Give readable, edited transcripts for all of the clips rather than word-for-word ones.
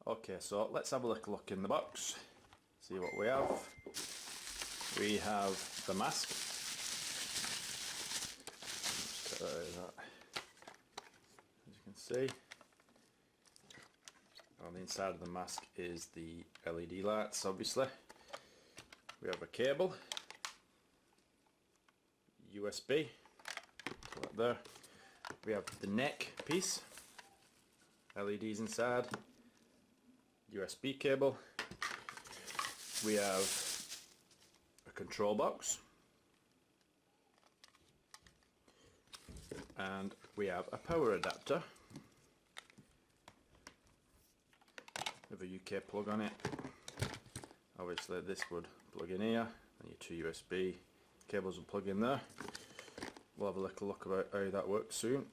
Okay, so let's have a little look in the box, see what we have. We have the mask. Just get rid of that. As you can see, on the inside of the mask is the LED lights, obviously. We have a cable, USB, put that there. We have the neck piece, LEDs inside, USB cable. We have a control box, and we have a power adapter with a UK plug on it. Obviously this would plug in here, and your two USB cables will plug in there. We'll have a little look about how that works soon.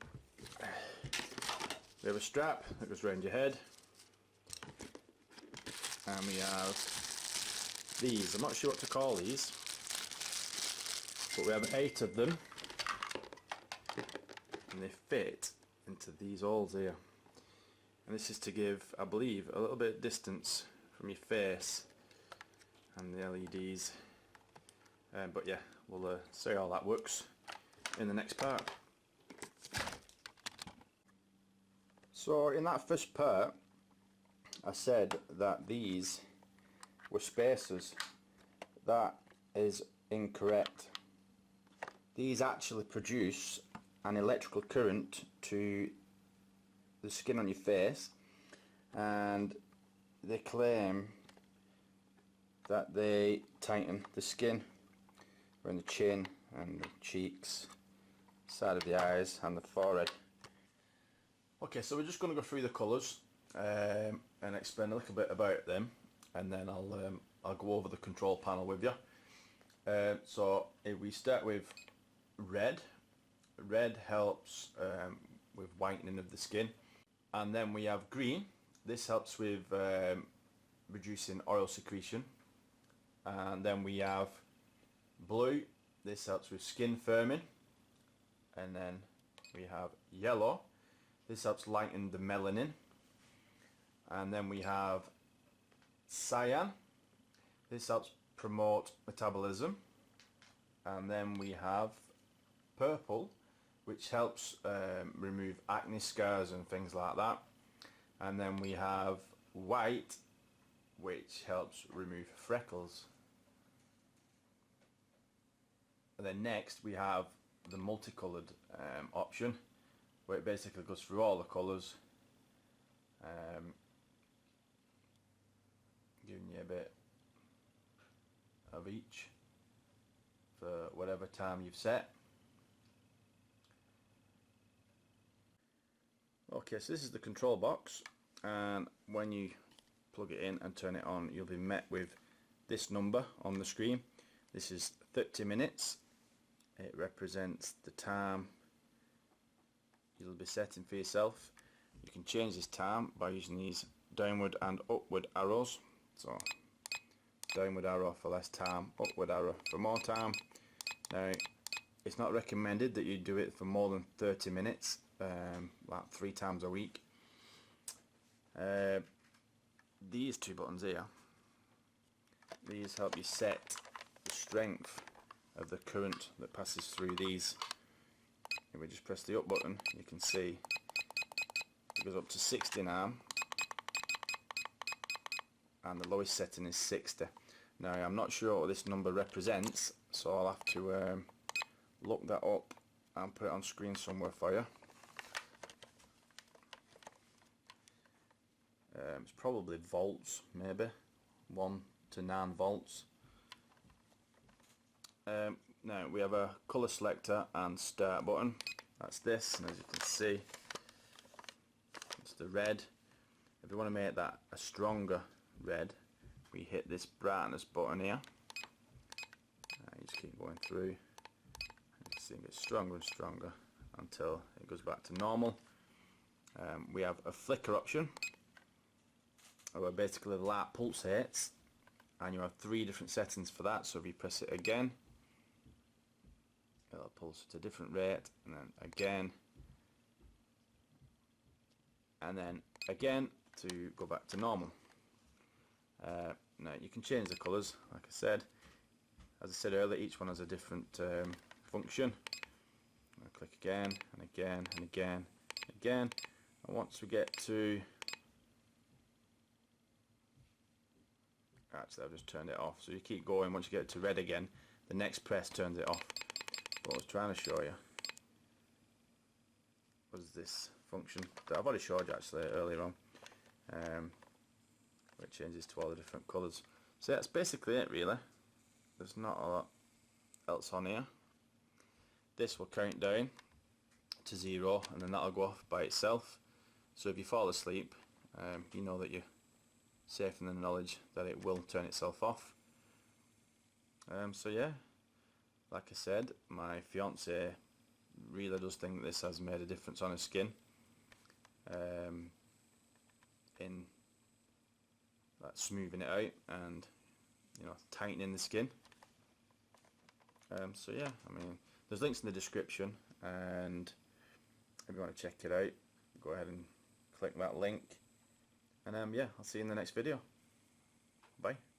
We have a strap that goes around your head, and we have these. I'm not sure what to call these, but we have 8 of them, and they fit into these holes here. And this is to give, I believe, a little bit of distance from your face and the LEDs. But yeah, we'll see how that works in the next part. So in that first part, I said that these were spacers. That is incorrect. These actually produce an electrical current to the skin on your face, and they claim that they tighten the skin around the chin and the cheeks, side of the eyes and the forehead. Okay, so we're just going to go through the colours and explain a little bit about them, and then I'll go over the control panel with you. So if we start with red. Red helps with whitening of the skin, and then we have green. This helps with reducing oil secretion, and then we have blue. This helps with skin firming, and then we have yellow. This helps lighten the melanin, and then we have cyan. This helps promote metabolism, and then we have purple, which helps remove acne scars and things like that. And then we have white, which helps remove freckles. And then next we have the multicolored option, where it basically goes through all the colours, giving you a bit of each for whatever time you've set. Okay, so this is the control box, and when you plug it in and turn it on, you'll be met with this number on the screen. This is 30 minutes. It represents the time you'll be setting for yourself. You can change this time by using these downward and upward arrows. So downward arrow for less time, upward arrow for more time. Now, it's not recommended that you do it for more than 30 minutes, like 3 times a week. These two buttons here, these help you set the strength of the current that passes through these. If we just press the up button, you can see it goes up to 60 now, and the lowest setting is 60. Now, I'm not sure what this number represents, so I'll have to look that up and put it on screen somewhere for you. It's probably volts, maybe 1 to 9 volts. Now we have a colour selector and start button. That's this, and as you can see, it's the red. If you want to make that a stronger red, we hit this brightness button here. You just keep going through. You can see it gets stronger and stronger until it goes back to normal. We have a flicker option, where basically the light pulsates, and you have 3 different settings for that. So if you press it again, it'll pulse at a different rate, and then again, to go back to normal. Now you can change the colours, like I said. As I said earlier, each one has a different function. I'll click again and again and again and again, and once we get to, actually I've just turned it off, so you keep going. Once you get to red again, the next press turns it off. What I was trying to show you was this function that I've already showed you actually earlier on, where it changes to all the different colours. So that's basically it really. There's not a lot else on here. This will count down to 0 and then that'll go off by itself. So if you fall asleep, you know that you're safe in the knowledge that it will turn itself off. So yeah, like I said, my fiance really does think that this has made a difference on her skin, in like smoothing it out and, you know, tightening the skin. So yeah, I mean, there's links in the description, and if you want to check it out, go ahead and click that link, and yeah, I'll see you in the next video. Bye.